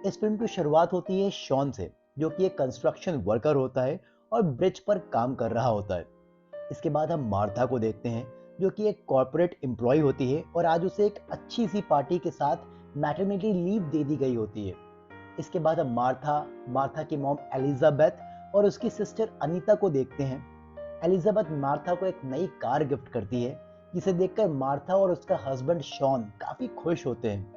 इस फिल्म की शुरुआत होती है शॉन से, जो कि एक कंस्ट्रक्शन वर्कर होता है और ब्रिज पर काम कर रहा होता है। इसके बाद हम मार्था को देखते हैं, जो कि एक कॉर्पोरेट एम्प्लॉय होती है और आज उसे एक अच्छी सी पार्टी के साथ मैटरनिटी लीव दे दी गई होती है। इसके बाद हम मार्था, मार्था की मॉम एलिजाबेथ और उसकी सिस्टर अनीता को देखते हैं। एलिजाबेथ मार्था को एक नई कार गिफ्ट करती है, जिसे देखकर मार्था और उसका हस्बैंड शॉन काफी खुश होते हैं।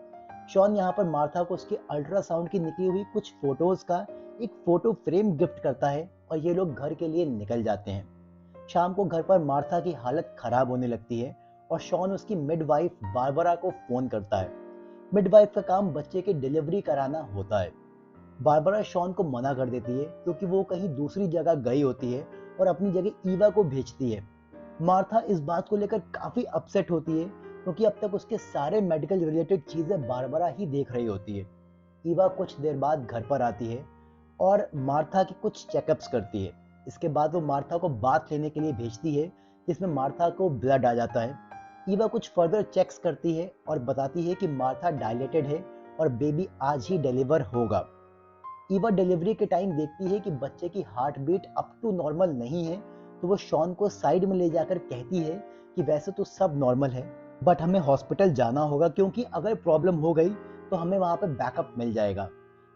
शॉन यहाँ पर मार्था को उसके अल्ट्रासाउंड की निकली हुई कुछ फोटोज का एक फोटो फ्रेम गिफ्ट करता है और ये लोग घर के लिए निकल जाते हैं। शाम को घर पर मार्था की हालत खराब होने लगती है और शॉन उसकी मिडवाइफ बारबरा को फोन करता है। मिडवाइफ का काम बच्चे की डिलीवरी कराना होता है। बारबरा शॉन को मना कर देती है क्योंकि वो कहीं दूसरी जगह गई होती है और अपनी जगह ईवा को भेजती है। मार्था इस बात को लेकर काफी अपसेट होती है क्योंकि अब तक उसके सारे मेडिकल रिलेटेड चीजें बारबरा ही देख रही होती है। ईवा कुछ देर बाद घर पर आती है और मार्था के कुछ चेकअप्स करती है। इसके बाद वो मार्था को बाथ लेने के लिए भेजती है, जिसमें मार्था को ब्लड आ जाता है। ईवा कुछ फर्दर चेक्स करती है और बताती है कि मार्था डायलेटेड है और बेबी आज ही डिलीवर होगा। ईवा डिलीवरी के टाइम देखती है कि बच्चे की heart beat up to normal नहीं है, तो वो शॉन को साइड में ले जाकर कहती है कि वैसे तो सब नॉर्मल है, बट हमें हॉस्पिटल जाना होगा क्योंकि अगर प्रॉब्लम हो गई तो हमें वहां पर बैकअप मिल जाएगा।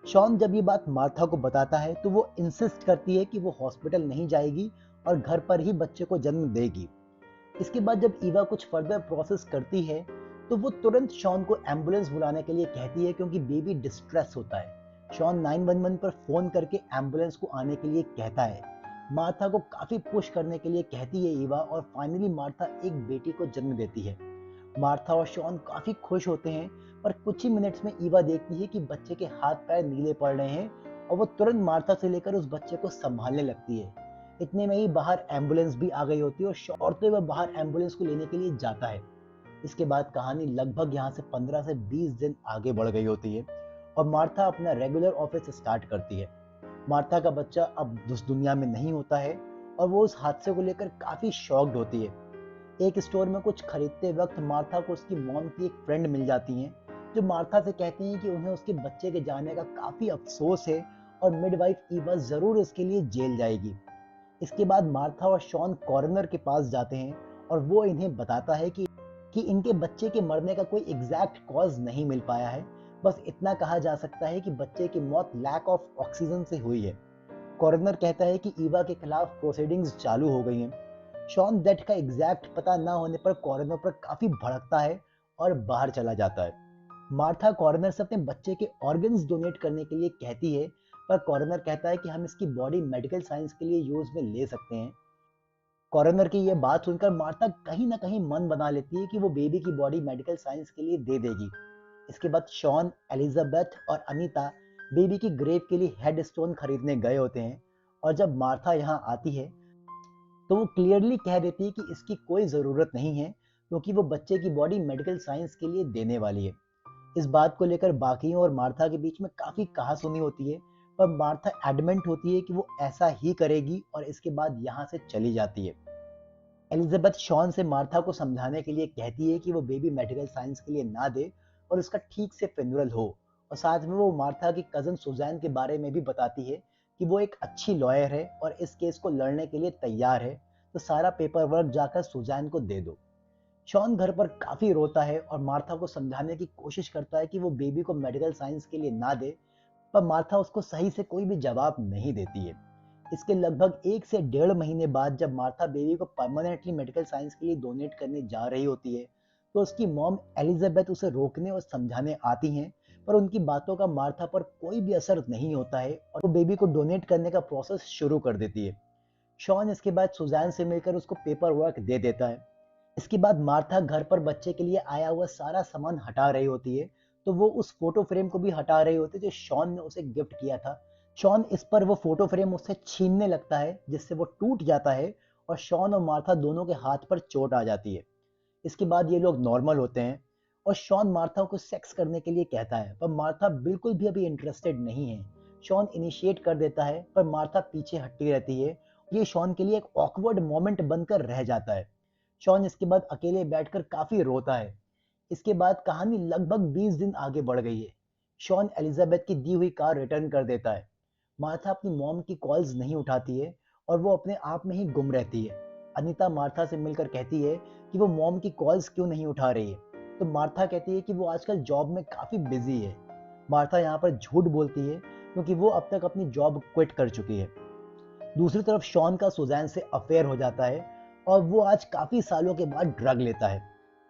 शॉन जब ये बात मार्था को बताता है तो वो इंसिस्ट करती है कि वो हॉस्पिटल नहीं जाएगी और घर पर ही बच्चे को जन्म देगी। इसके बाद जब ईवा कुछ फर्दर प्रोसेस करती है तो वो तुरंत शॉन को एम्बुलेंस बुलाने के लिए कहती है क्योंकि बेबी डिस्ट्रेस होता है। शॉन 911 पर फोन करके एम्बुलेंस को आने के लिए कहता है। मार्था को काफी पुश करने के लिए कहती है ईवा और फाइनली मार्था एक बेटी को जन्म देती है। मार्था और शॉन काफी खुश होते हैं, पर कुछ ही मिनट्स में ईवा देखती है कि बच्चे के हाथ पैर नीले पड़ रहे हैं और वो तुरंत मार्था से लेकर उस बच्चे को संभालने लगती है। इतने में ही बाहर एम्बुलेंस भी आ गई होती है और शौरते हुए बाहर एम्बुलेंस को लेने के लिए जाता है। इसके बाद कहानी लगभग यहाँ से 15 से 20 दिन आगे बढ़ गई होती है और मार्था अपना रेगुलर ऑफिस स्टार्ट करती है। मार्था का बच्चा अब उस दुनिया में नहीं होता है और वो उस हादसे को लेकर काफी शॉक्ड होती है। एक स्टोर में कुछ खरीदते वक्त मार्था को उसकी मॉम की एक फ्रेंड मिल जाती हैं, जो मार्था से कहती हैं कि उन्हें उसके बच्चे के जाने का काफी अफसोस है और मिडवाइफ ईवा जरूर इसके लिए जेल जाएगी। इसके बाद मार्था और शॉन कॉर्नर के पास जाते हैं और वो इन्हें बताता है कि इनके बच्चे के मरने का कोई एग्जैक्ट कॉज नहीं मिल पाया है। बस इतना कहा जा सकता है कि बच्चे की मौत लैक ऑफ ऑक्सीजन से हुई है। कॉर्नर कहता है कि ईवा के खिलाफ प्रोसीडिंग्स चालू हो गई हैं। शॉन डेथ का एग्जैक्ट पता न होने पर कॉर्नर पर काफी भड़कता है और बाहर चला जाता है। मार्था कॉर्नर से अपने बच्चे के ऑर्गन्स डोनेट करने के लिए कहती है, पर कॉर्नर कहता है कि हम इसकी बॉडी मेडिकल साइंस के लिए यूज में ले सकते हैं। कॉरोनर की यह बात सुनकर मार्था कहीं ना कहीं मन बना लेती है कि वो बेबी की बॉडी मेडिकल साइंस के लिए दे देगी। इसके बाद शॉन, एलिजाबेथ और अनीता बेबी की ग्रेव के लिए हेड स्टोन खरीदने गए होते हैं और जब मार्था यहाँ आती है तो वो क्लियरली कह देती है कि इसकी कोई ज़रूरत नहीं है क्योंकि वो बच्चे की बॉडी मेडिकल साइंस के लिए देने वाली है। इस बात को लेकर बाकियों और मार्था के बीच में काफ़ी कहासुनी होती है, पर मार्था एडमेंट होती है कि वो ऐसा ही करेगी और इसके बाद यहाँ से चली जाती है। एलिजाबेथ शॉन से मार्था को समझाने के लिए कहती है कि वो बेबी मेडिकल साइंस के लिए ना दे और उसका ठीक से फिनरल हो, और साथ में वो मार्था की कजन सुजैन के बारे में भी बताती है कि वो एक अच्छी लॉयर है और इस केस को लड़ने के लिए तैयार है, तो सारा पेपर वर्क जाकर सुजैन को दे दो। शॉन घर पर काफी रोता है और मार्था को समझाने की कोशिश करता है कि वो बेबी को मेडिकल साइंस के लिए ना दे, पर मार्था उसको सही से कोई भी जवाब नहीं देती है। इसके लगभग 1 से 1.5 महीने बाद जब मार्था बेबी को परमानेंटली मेडिकल साइंस के लिए डोनेट करने जा रही होती है, तो उसकी मॉम एलिजाबेथ उसे रोकने और समझाने आती हैं, पर उनकी बातों का मार्था पर कोई भी असर नहीं होता है और वो बेबी को डोनेट करने का प्रोसेस शुरू कर देती है। शॉन इसके बाद सुजैन से मिलकर उसको पेपर वर्क दे देता है। इसके बाद मार्था घर पर बच्चे के लिए आया हुआ सारा सामान हटा रही होती है, तो वो उस फोटो फ्रेम को भी हटा रही होती है जो शॉन ने उसे गिफ्ट किया था। शॉन इस पर वो फोटो फ्रेम उससे छीनने लगता है, जिससे वो टूट जाता है और शॉन और मार्था दोनों के हाथ पर चोट आ जाती है। इसके बाद ये लोग नॉर्मल होते हैं और शॉन मार्था को सेक्स करने के लिए कहता है, पर मार्था बिल्कुल भी अभी इंटरेस्टेड नहीं है। शॉन इनिशिएट कर देता है, पर मार्था पीछे हटती रहती है। ये शॉन के लिए एक ऑकवर्ड मोमेंट बनकर रह जाता है। शॉन इसके बाद अकेले बैठकर काफी रोता है। इसके बाद कहानी लगभग 20 दिन आगे बढ़ गई है। शॉन एलिजाबेथ की दी हुई कार रिटर्न कर देता है। मार्था अपनी मॉम की कॉल्स नहीं उठाती है और वो अपने आप में ही गुम रहती है। अनीता मार्था से मिलकर कहती है कि वो मॉम की कॉल्स क्यों नहीं उठा रही है। तो मार्था कहती है कि वो आजकल जॉब में काफ़ी बिजी है। मार्था यहाँ पर झूठ बोलती है क्योंकि वो अब तक अपनी जॉब क्विट कर चुकी है। दूसरी तरफ शॉन का सुजैन से अफेयर हो जाता है और वो आज काफ़ी सालों के बाद ड्रग लेता है।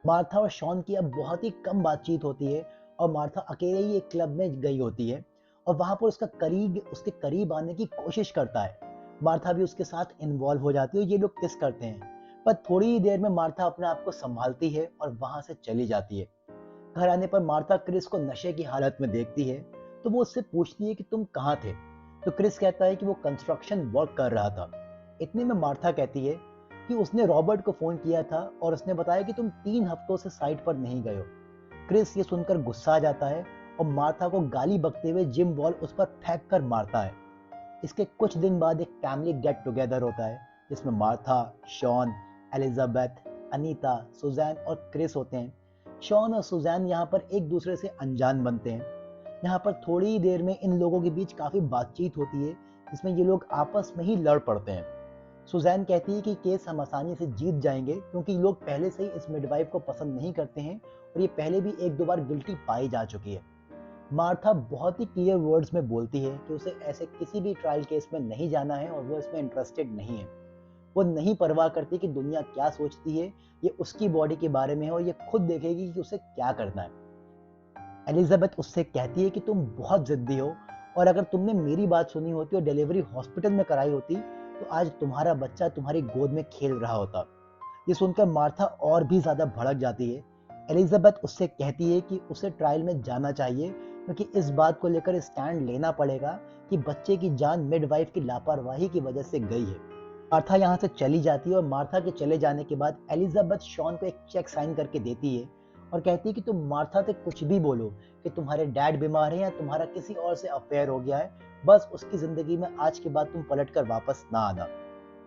मार्था और शॉन की अब बहुत ही कम बातचीत होती है और मार्था अकेले ही एक क्लब में गई होती है और वहां पर उसके करीब आने की कोशिश करता है। मार्था भी उसके साथ इन्वॉल्व हो जाती है और ये लोग किस करते हैं। पर थोड़ी ही देर में मार्था अपने आप को संभालती है और वहां से चली जाती है। घर आने पर मार्था क्रिस को नशे की हालत में देखती है तो वो उससे पूछती है कि तुम कहाँ थे। तो क्रिस कहता है कि वो कंस्ट्रक्शन वर्क कर रहा था। इतने में मार्था कहती है कि उसने रॉबर्ट को फोन किया था और उसने बताया कि तुम 3 हफ्तों से साइट पर नहीं गए हो। क्रिस ये सुनकर गुस्सा आ जाता है और मार्था को गाली बकते हुए जिम बॉल उस पर फेंक कर मारता है। इसके कुछ दिन बाद एक फैमिली गेट टुगेदर होता है जिसमें Martha, Sean, Elizabeth, Anita, Suzanne और क्रिस होते हैं। शॉन और सुजैन यहाँ पर एक दूसरे से अनजान बनते हैं। यहाँ पर थोड़ी ही देर में इन लोगों के बीच काफी बातचीत होती है जिसमें ये लोग आपस में ही लड़ पड़ते हैं। सुजैन कहती है कि केस हम आसानी से जीत जाएंगे क्योंकि लोग पहले से ही इस मिडवाइफ को पसंद नहीं करते हैं और ये पहले भी 1-2 बार गिल्टी पाई जा चुकी है। मार्था बहुत ही क्लियर वर्ड्स में बोलती है कि उसे ऐसे किसी भी ट्रायल केस में नहीं जाना है और वो इसमें इंटरेस्टेड नहीं है। वो नहीं परवाह करती कि दुनिया क्या सोचती है, ये उसकी बॉडी के बारे में है और ये खुद देखेगी कि उसे क्या करना है। एलिजाबेथ उससे कहती है कि तुम बहुत जिद्दी हो और अगर तुमने मेरी बात सुनी होती और डिलीवरी हॉस्पिटल में कराई होती तो आज तुम्हारा बच्चा तुम्हारी गोद में खेल रहा होता। ये सुनकर मार्था और भी ज्यादा भड़क जाती है। एलिजाबेथ उससे कहती है कि उसे ट्रायल में जाना चाहिए क्योंकि इस बात को लेकर स्टैंड लेना पड़ेगा कि बच्चे की जान मिडवाइफ की लापरवाही की वजह से गई है। मार्था यहाँ से चली जाती है और मार्था के चले जाने के बाद एलिजाबेथ शॉन को एक चेक साइन करके देती है और कहती है कि तुम मार्था से कुछ भी बोलो कि तुम्हारे डैड बीमार हैं या तुम्हारा किसी और से अफेयर हो गया है, बस उसकी जिंदगी में आज के बाद तुम पलट कर वापस ना आना।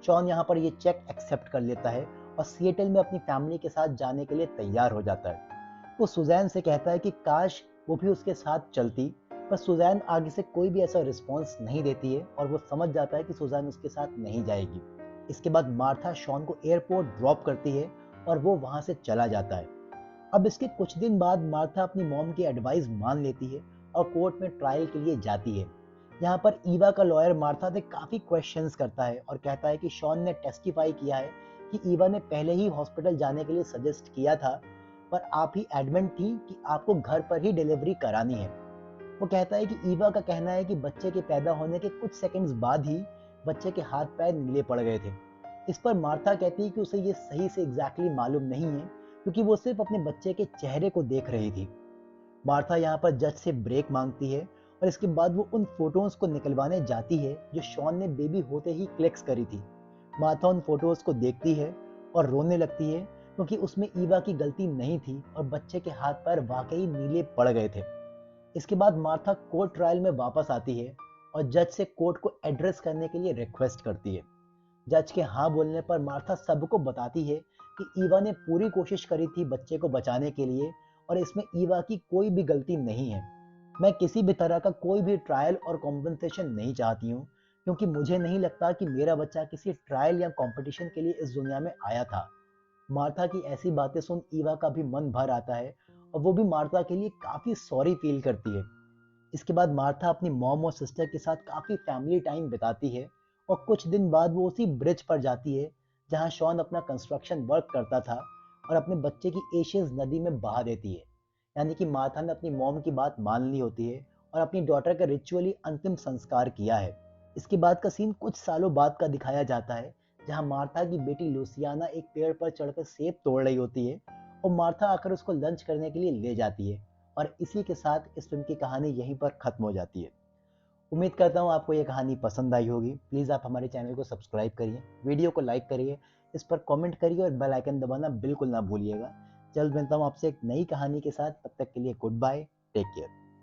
शॉन यहाँ पर ये चेक एक्सेप्ट कर लेता है और सिएटल में अपनी फैमिली के साथ जाने के लिए तैयार हो जाता है। वो सुजैन से कहता है कि काश वो भी उसके साथ चलती, पर सुजैन आगे से कोई भी ऐसा रिस्पॉन्स नहीं देती है और वो समझ जाता है कि सुजैन उसके साथ नहीं जाएगी। इसके बाद मार्था शॉन को एयरपोर्ट ड्रॉप करती है और वो वहां से चला जाता है। अब इसके कुछ दिन बाद मार्था अपनी मॉम की एडवाइस मान लेती है और कोर्ट में ट्रायल के लिए जाती है। यहाँ पर ईवा का लॉयर मार्था से काफी क्वेश्चंस करता है और कहता है कि शॉन ने टेस्टिफाई किया है कि ईवा ने पहले ही हॉस्पिटल जाने के लिए सजेस्ट किया था, पर आप ही एडमेंट थी कि आपको घर पर ही डिलीवरी करानी है। वो कहता है कि ईवा का कहना है कि बच्चे के पैदा होने के कुछ सेकंड्स बाद ही बच्चे के हाथ पैर नीले पड़ गए थे। इस पर मार्था कहती है कि उसे ये सही से एग्जैक्टली मालूम नहीं है क्योंकि वो सिर्फ अपने बच्चे के चेहरे को देख रही थी। मार्था यहाँ पर जज से ब्रेक मांगती है और इसके बाद वो उन फोटोज को निकलवाने जाती है जो शॉन ने बेबी होते ही क्लिक्स करी थी। मार्था उन फोटोज को देखती है और रोने लगती है क्योंकि उसमें ईवा की गलती नहीं थी और बच्चे के हाथ पैर वाकई नीले पड़ गए थे। इसके बाद मार्था कोर्ट ट्रायल में वापस आती है और जज से कोर्ट को एड्रेस करने के लिए रिक्वेस्ट करती है। जज के हाँ बोलने पर मार्था सबको बताती है कि ईवा ने पूरी कोशिश करी थी बच्चे को बचाने के लिए और इसमें ईवा की कोई भी गलती नहीं है। मैं किसी भी तरह का कोई भी ट्रायल और कॉम्पनसेशन नहीं चाहती हूँ क्योंकि मुझे नहीं लगता कि मेरा बच्चा किसी ट्रायल या कंपटीशन के लिए इस दुनिया में आया था। मार्था की ऐसी बातें सुन ईवा का भी मन भर आता है और वो भी मार्था के लिए काफी सॉरी फील करती है। इसके बाद मार्था अपनी मॉम और सिस्टर के साथ काफी फैमिली टाइम बिताती है और कुछ दिन बाद वो उसी ब्रिज पर जाती है जहां शॉन अपना कंस्ट्रक्शन वर्क करता था और अपने बच्चे की एशेज नदी में बहा देती है। यानी कि मार्था ने अपनी मॉम की बात मान ली होती है और अपनी डॉटर का रिचुअली अंतिम संस्कार किया है। इसके बाद का सीन कुछ सालों बाद का दिखाया जाता है जहां मार्था की बेटी लूसियाना एक पेड़ पर चढ़कर सेब तोड़ रही होती है और मार्था आकर उसको लंच करने के लिए ले जाती है। और इसी के साथ इस फिल्म की कहानी यहीं पर खत्म हो जाती है। उम्मीद करता हूँ आपको ये कहानी पसंद आई होगी। प्लीज़ आप हमारे चैनल को सब्सक्राइब करिए, वीडियो को लाइक करिए, इस पर कमेंट करिए और बेल आइकन दबाना बिल्कुल ना भूलिएगा। जल्द मिलता हूँ आपसे एक नई कहानी के साथ, तब तक के लिए गुड बाय, टेक केयर।